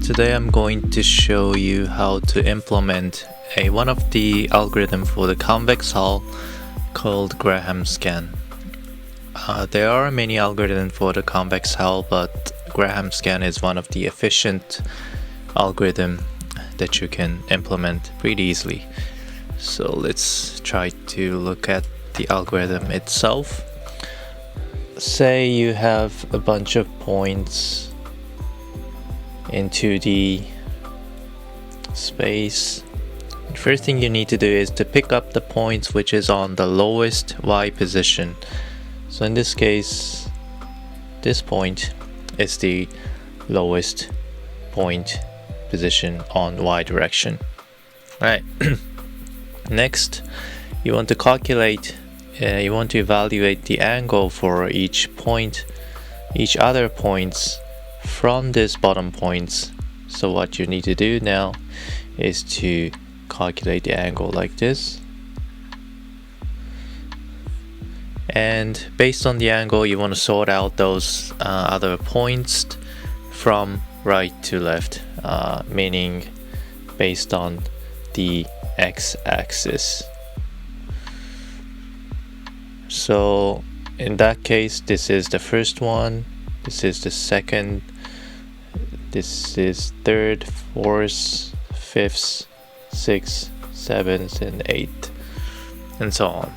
Today I'm going to show you how to implement one of the algorithm for the convex hull called Graham scan. There are many algorithms for the convex hull, but Graham scan is one of the efficient algorithm that you can implement pretty easily. So let's try to look at the algorithm itself. Say you have a bunch of points into the space. First thing you need to do is to pick up the points which is on the lowest y position. So in this case, this point is the lowest point position on y direction. Right. Next, you want to calculate, you want to evaluate the angle for each point, each other points from this bottom points. So what you need to do now is to calculate the angle like this, and based on the angle you want to sort out those other points from right to left, meaning based on the x-axis. So in that case, this is the first one, this is the second, this is third, fourth, fifth, sixth, seventh, and eighth, and so on.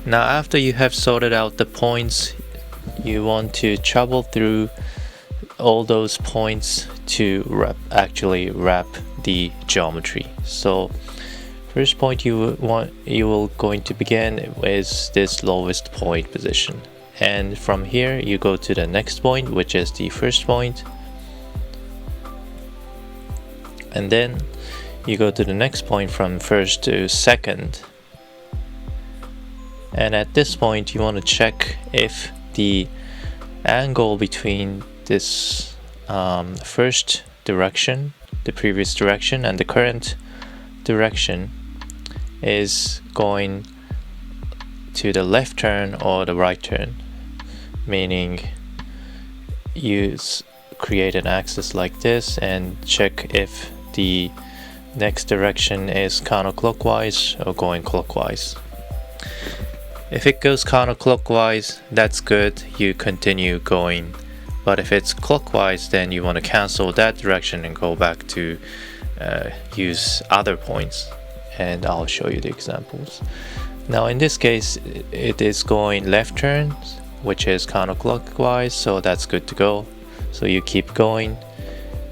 Now after you have sorted out the points, you want to travel through all those points to actually wrap the geometry. So first point you will going to begin is this lowest point position, and from here you go to the next point, which is the first point, and then you go to the next point from first to second. And at this point you want to check if the angle between this first direction, the previous direction, and the current direction is going to the left turn or the right turn, meaning you create an axis like this and check if the next direction is counterclockwise or going clockwise. If it goes counterclockwise, that's good, you continue going. But if it's clockwise, then you want to cancel that direction and go back to use other points, and I'll show you the examples. Now in this case it is going left turn, which is counterclockwise, so that's good to go. So you keep going.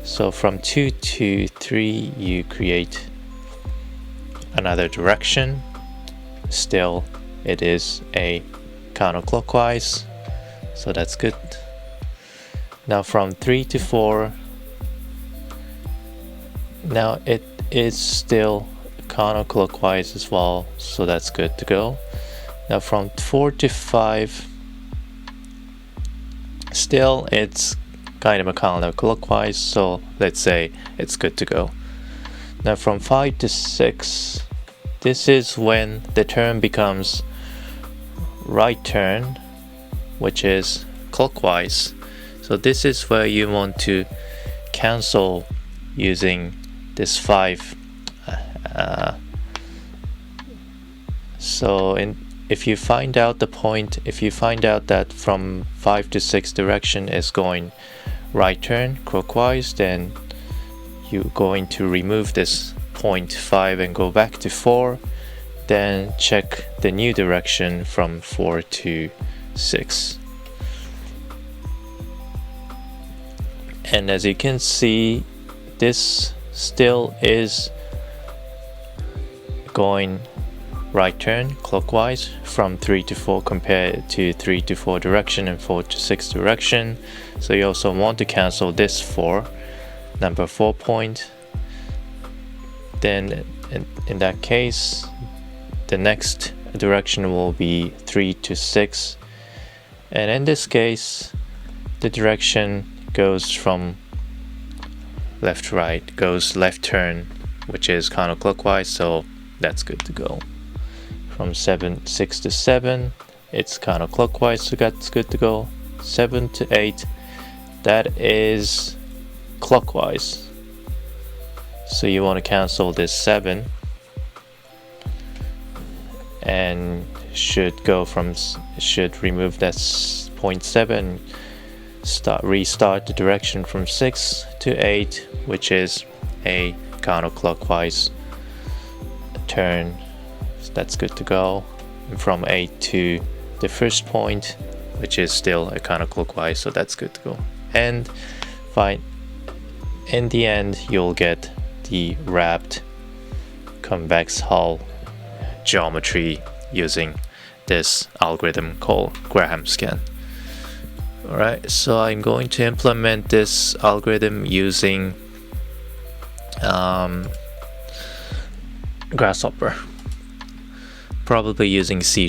So from 2 to 3 you create another direction. Still it is a counterclockwise, so that's good. Now from 3 to 4, now it is still counterclockwise as well, so that's good to go. Now from 4 to 5, still it's kind of a counterclockwise, so let's say it's good to go. Now from 5 to 6, this is when the turn becomes right turn, which is clockwise. So this is where you want to cancel using this 5. If you find out the point, if you find out that from 5 to 6 direction is going right turn clockwise, then you're going to remove this point 5 and go back to 4. Then check the new direction from 4 to 6. And as you can see, this still is going right turn clockwise from 3 to 4 compared to 3 to 4 direction and 4 to 6 direction. So you also want to cancel this 4, number 4 point. Then in that case, the next direction will be 3 to 6, and in this case the direction goes from left to right, goes left turn, which is counterclockwise, so that's good to go. From 6 to 7, it's counterclockwise, so that's good to go. 7 to 8, that is clockwise. So you want to cancel this 7 and should remove that 0.7, restart the direction from 6 to 8, which is a counterclockwise turn. So that's good to go. And from 8 to the first point, which is still a counterclockwise, so that's good to go. And fine, in the end you'll get the wrapped convex hull geometry using this algorithm called Graham scan. Alright, so I'm going to implement this algorithm using Grasshopper, probably using C#.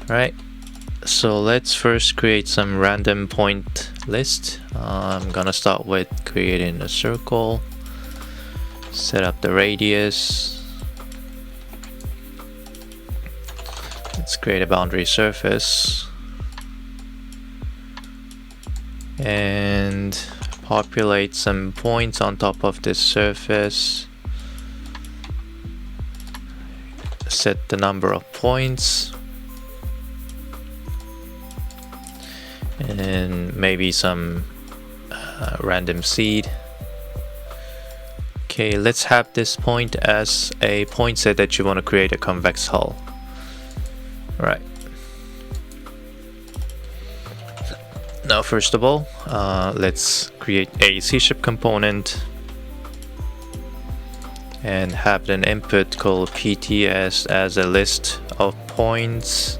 Right, so let's first create some random point list. I'm gonna start with creating a circle, set up the radius. Let's create a boundary surface and populate some points on top of this surface. Set the number of points and maybe some random seed. Okay, let's have this point as a point set that you want to create a convex hull. Right. Now first of all, let's create a C# component and have an input called PTS as a list of points,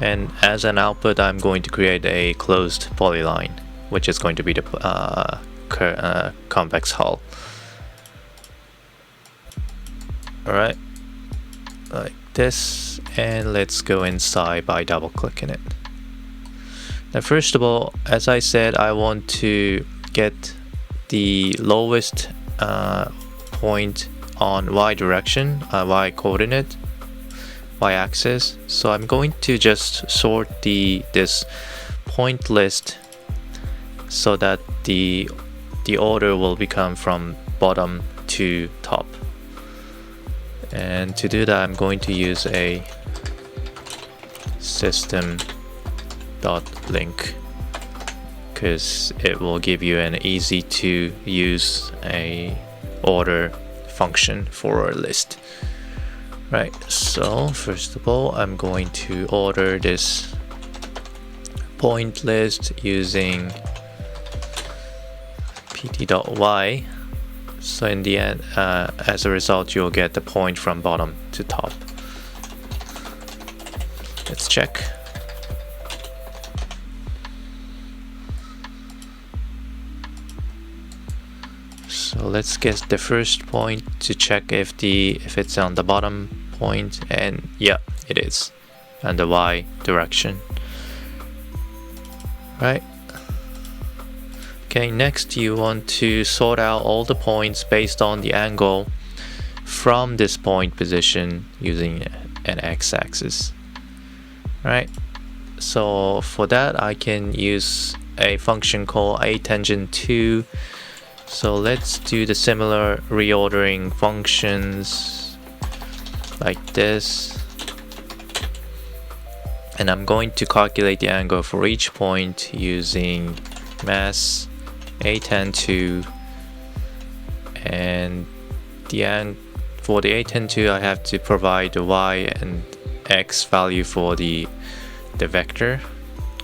and as an output I'm going to create a closed polyline, which is going to be the convex hull. Alright, like this, and let's go inside by double clicking it. Now first of all, as I said, I want to get the lowest point on y direction, y coordinate, y axis. So I'm going to just sort this point list so that the order will become from bottom to top. And to do that, I'm going to use a system.link, because it will give you an easy to use a order function for a list. Right, so first of all I'm going to order this point list using pt.y. So in the end, as a result, you'll get the point from bottom to top. Let's check. So let's get the first point to check if it's on the bottom point, and yeah, it is, and the y direction. Right. Okay, next you want to sort out all the points based on the angle from this point position using an x-axis. Right. So for that I can use a function called atangent2. So let's do the similar reordering functions like this, and I'm going to calculate the angle for each point using mass atangent2, and for the atangent2 I have to provide the y and x value for the vector,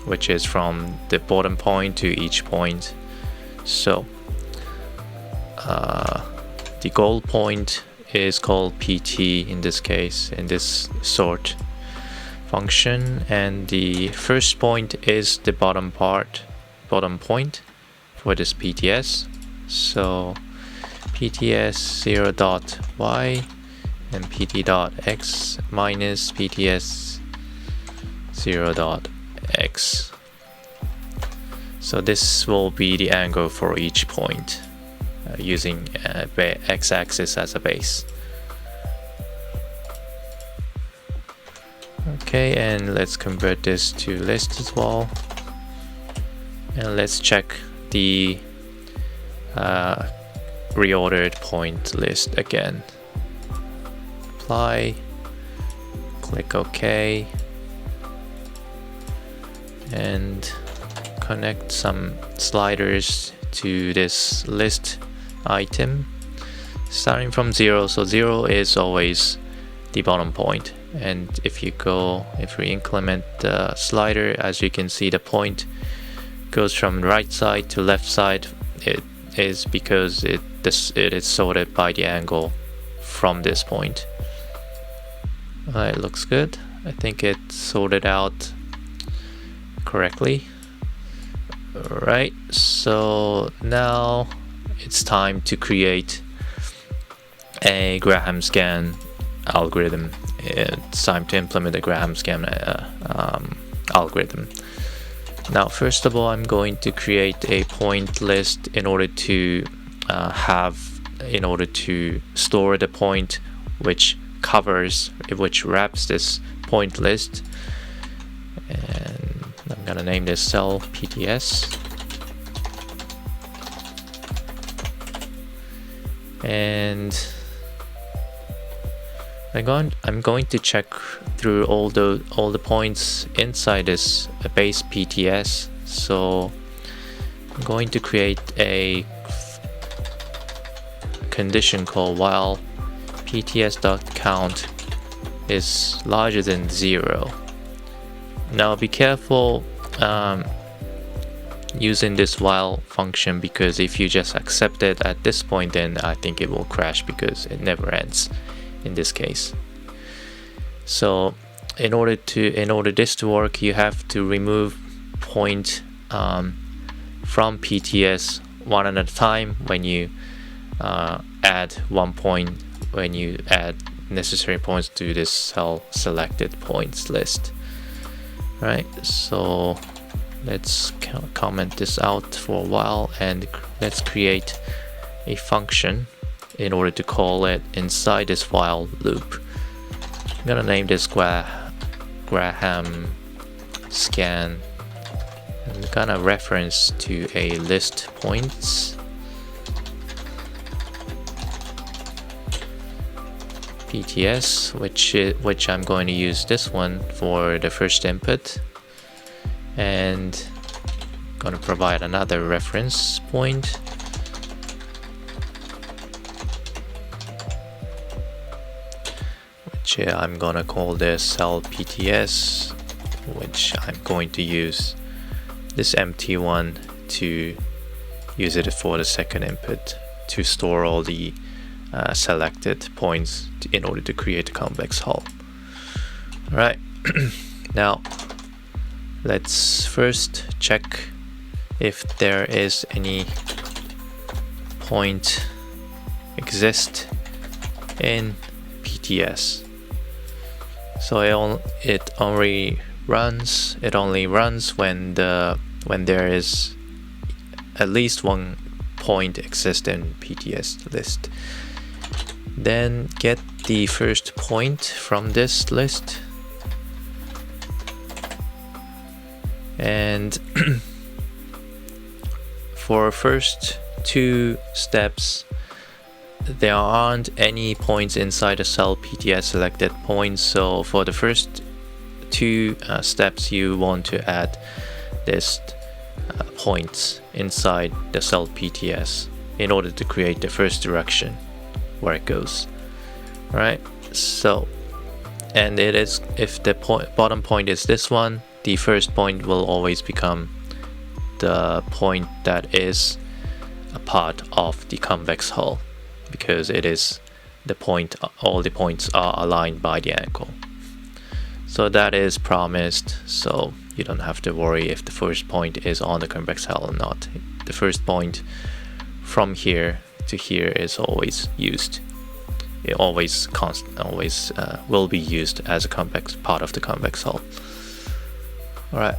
which is from the bottom point to each point. So the goal point is called pt in this case, in this sort function, and the first point is the bottom point for this pts. So pts 0.y and pt.x minus pts 0.x. So this will be the angle for each point using x-axis as a base. Okay, and let's convert this to list as well. And let's check the reordered point list again. Apply, click OK, and connect some sliders to this list item starting from 0. So 0 is always the bottom point, and if we increment the slider, as you can see, the point goes from right side to left side. It is because it is sorted by the angle from this point. It looks good. I think it's sorted out correctly. Alright, so now it's time to create a Graham scan algorithm. It's time to implement a Graham scan algorithm. Now, first of all, I'm going to create a point list in order to store the point which wraps this point list, and I'm gonna name this cell PTS. And I'm going to check through all the points inside this base PTS. So I'm going to create a condition called while pts.count is larger than 0. Now be careful using this while function, because if you just accept it at this point, then I think it will crash because it never ends in this case. So in order this to work, you have to remove point from PTS one at a time when you add one point, when you add necessary points to this cell selected points list. Right, so let's comment this out for a while, and let's create a function in order to call it inside this while loop. I'm gonna name this Graham scan. I'm gonna reference to a list points PTS, which I'm going to use this one for the first input, and gonna provide another reference point, which I'm gonna call this cell PTS, which I'm going to use this empty one to use it for the second input to store all the selected points in order to create a convex hull. Alright, now let's first check if there is any point exist in PTS. So it only runs when there is at least one point exist in PTS list. Then get the first point from this list, and for first two steps there aren't any points inside the cell PTS selected points. So for the first two steps you want to add this points inside the cell PTS in order to create the first direction where it goes. Right, so, and it is, if the bottom point is this one, the first point will always become the point that is a part of the convex hull, because it is the point, all the points are aligned by the angle. So that is promised, so you don't have to worry if the first point is on the convex hull or not. The first point from here to here is always used. It always will be used as a convex part of the convex hull. Alright,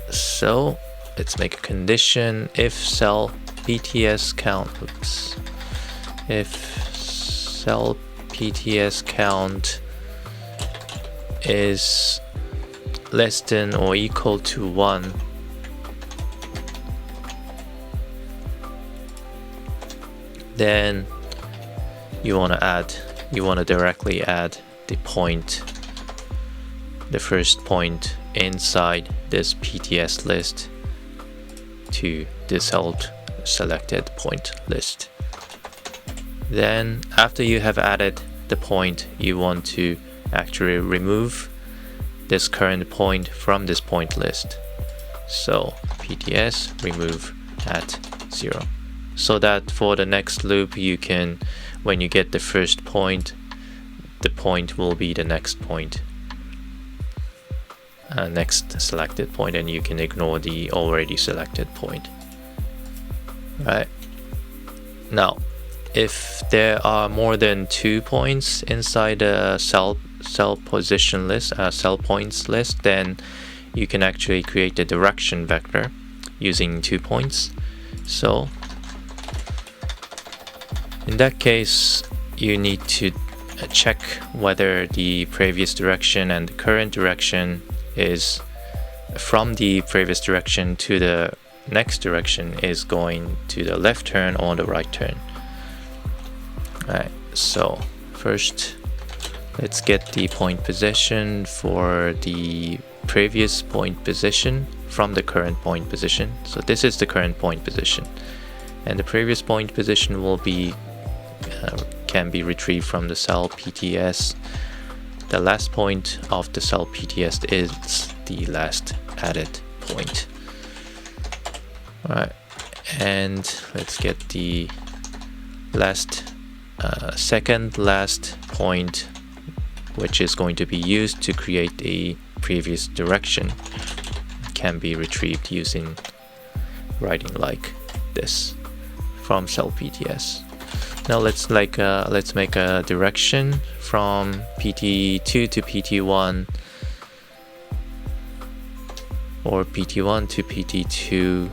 so let's make a condition if cell PTS count, if cell PTS count is less than or equal to 1, Then you want to directly add the first point inside this PTS list to this held selected point list. Then after you have added the point, you want to actually remove this current point from this point list. So PTS remove at 0, so that for the next loop you can, when you get the first point, the point will be the next point, next selected point, and you can ignore the already selected point. Right. Now, if there are more than 2 points inside a cell position list, cell points list, then you can actually create the direction vector using 2 points. So in that case, you need to check whether the previous direction and the current direction is from the previous direction to the next direction is going to the left turn or the right turn. Alright, so first let's get the point position for the previous point position from the current point position. So this is the current point position, and the previous point position will be can be retrieved from the cell PTS. The last point of the cell PTS is the last added point. Alright, and let's get the second last point, which is going to be used to create the previous direction. It can be retrieved using writing like this from cell PTS. Now let's make a direction from PT2 to PT1, or PT1 to PT2.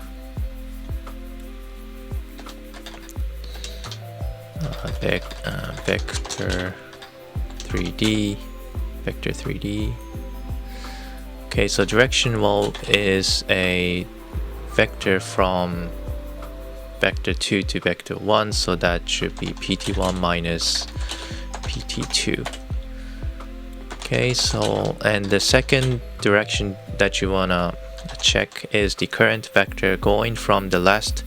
Vector 3D. Okay, so direction is a vector from vector 2 to vector 1, so that should be PT1 minus PT2. Okay, so and the second direction that you wanna check is the current vector going from the last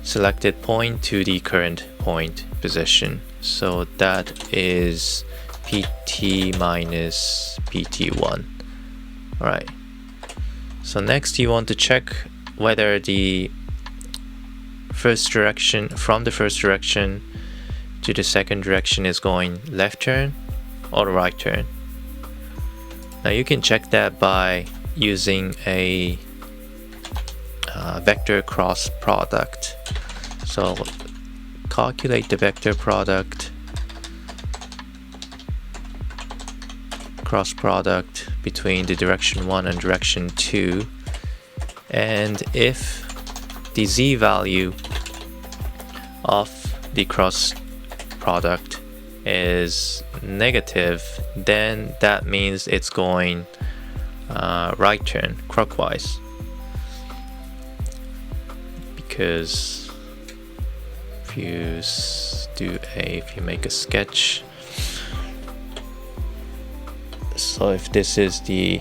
selected point to the current point position. So that is PT minus PT1. Alright. So next you want to check whether the first direction from the first direction to the second direction is going left turn or right turn. Now you can check that by using a vector cross product. So calculate the vector product, cross product between the direction 1 and direction 2, and if the z value of the cross product is negative, then that means it's going right turn clockwise, because if you make a sketch, so if this is the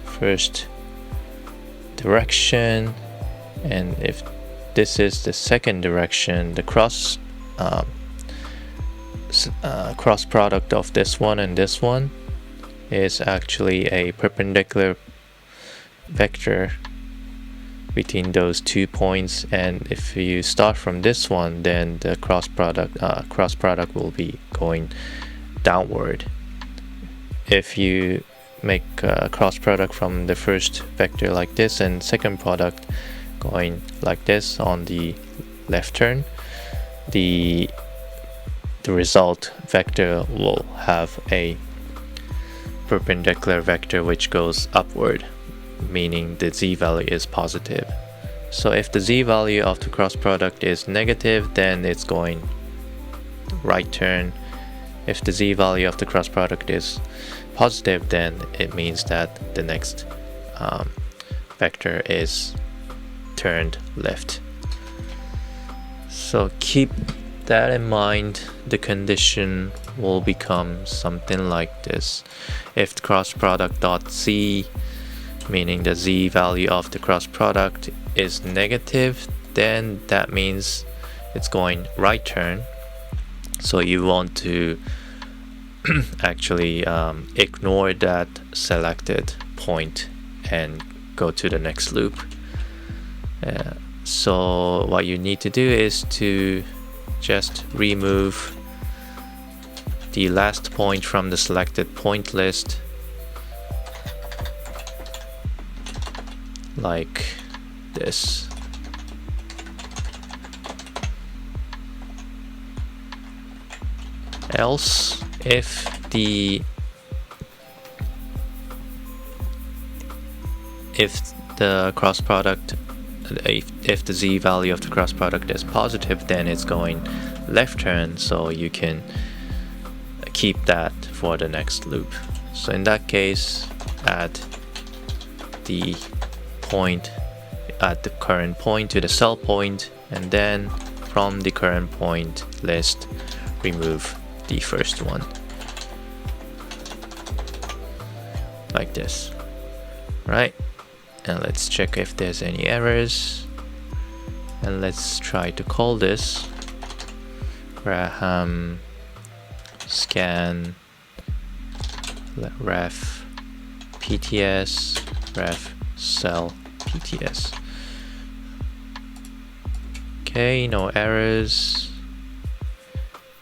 first direction and if this is the second direction, the cross product of this one and this one is actually a perpendicular vector between those 2 points, and if you start from this one, then the cross product will be going downward. If you make a cross product from the first vector like this and second product going like this on the left turn, the result vector will have a perpendicular vector which goes upward, meaning the z value is positive. So if the z value of the cross product is negative, then it's going right turn. If the z value of the cross product is positive, then it means that the next vector is turned left. So keep that in mind, the condition will become something like this. If the cross product dot z, meaning the z value of the cross product, is negative, then that means it's going right turn. So you want to actually ignore that selected point and go to the next loop. So what you need to do is to just remove the last point from the selected point list, like this. Else, if the cross product, if the z value of the cross product is positive, then it's going left turn, so you can keep that for the next loop. So in that case, add the point at the current point to the cell point, and then from the current point list remove the first one, like this, right? And let's check if there's any errors, and let's try to call this Graham scan ref pts ref cell pts. Okay, no errors.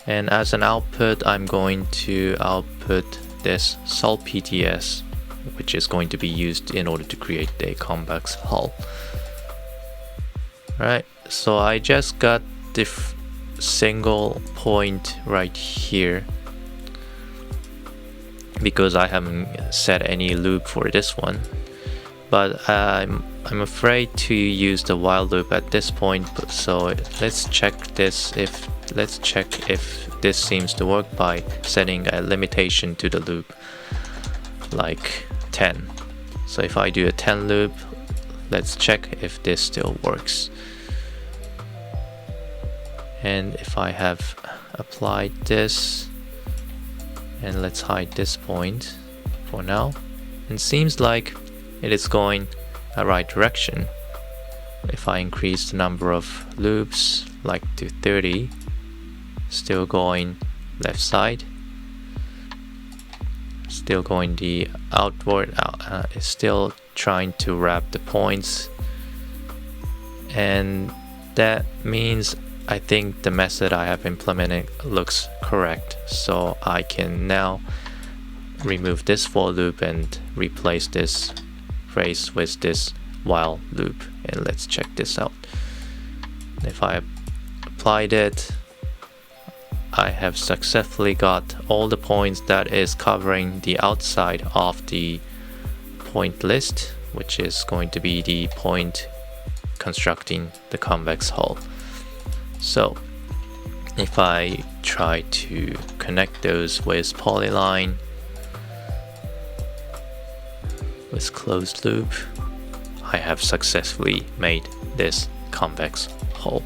And as an output, I'm going to output this cell pts, which is going to be used in order to create a convex hull. Right, so I just got the single point right here because I haven't set any loop for this one, but I'm afraid to use the while loop at this point. So let's check if this seems to work by setting a limitation to the loop, like 10. So if I do a 10 loop, let's check if this still works. And if I have applied this, and let's hide this point for now, it seems like it is going the right direction. If I increase the number of loops like to 30, still going left side, still going the outward, is still trying to wrap the points, and that means I think the method I have implemented looks correct. So I can now remove this for loop and replace this phrase with this while loop, and let's check this out. If I applied it, I have successfully got all the points that is covering the outside of the point list, which is going to be the point constructing the convex hull. So if I try to connect those with polyline, with closed loop, I have successfully made this convex hull.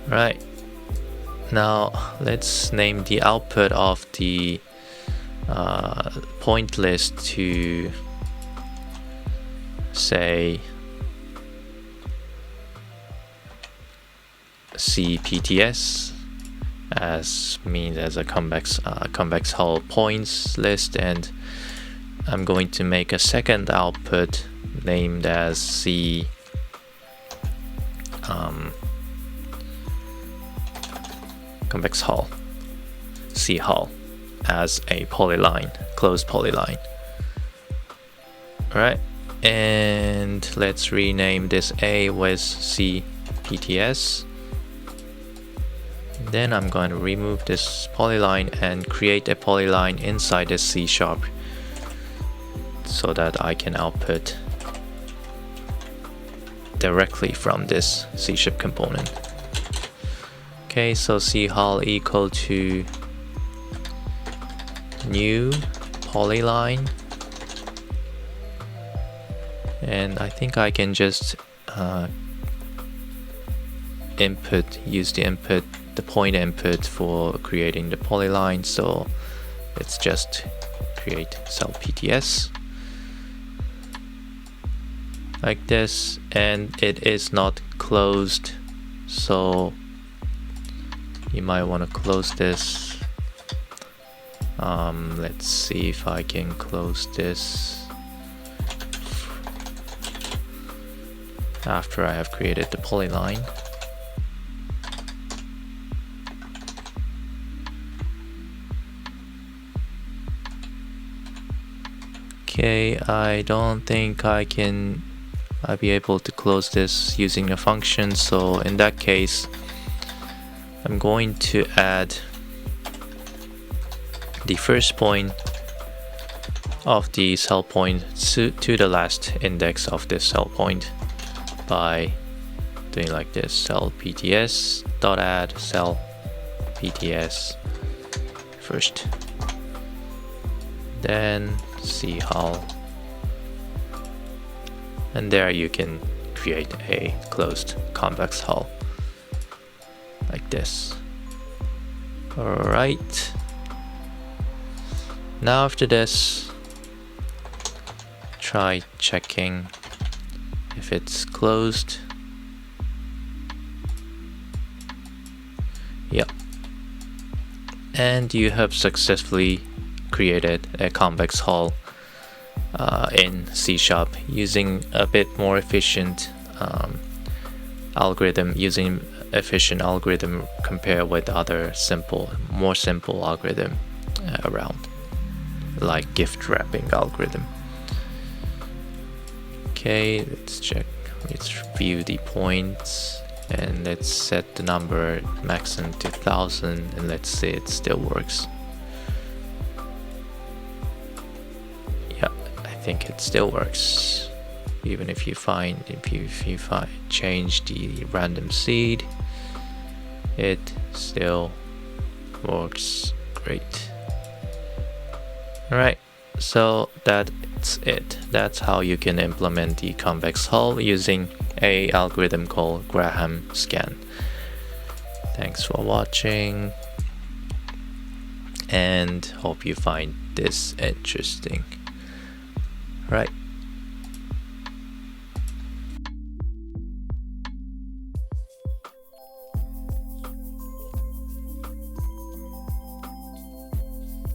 Right, now let's name the output of the point list to say CPTS, as means as a convex hull points list, and I'm going to make a second output named as C convex hull, C hull, as a polyline, closed polyline. Alright, and let's rename this A with CPTS. Then I'm going to remove this polyline and create a polyline inside this C#, so that I can output directly from this C# component. Okay, so C hull equal to new polyline, and I think I can just use the input the point input for creating the polyline, so let's just create cell PTS like this, and it is not closed, so you might want to close this. Let's see if I can close this after I have created the polyline. Okay, I don't think I'll be able to close this using a function, so in that case I'm going to add the first point of the cell point to the last index of this cell point by doing like this: cell PTS dot add cell PTS first, then C hull, and there you can create a closed convex hull like this. Alright, now after this, try checking if it's closed. Yep, and you have successfully created a convex hull in C# using a bit more efficient algorithm, using efficient algorithm compared with other more simple algorithm around, like gift wrapping algorithm. Okay, let's check. Let's view the points and let's set the number maximum to 1000, and let's see it still works. Yeah, I think it still works. Even if you change the random seed, it still works great. Alright, so that's it. That's how you can implement the convex hull using a algorithm called Graham scan. Thanks for watching, and hope you find this interesting. Right.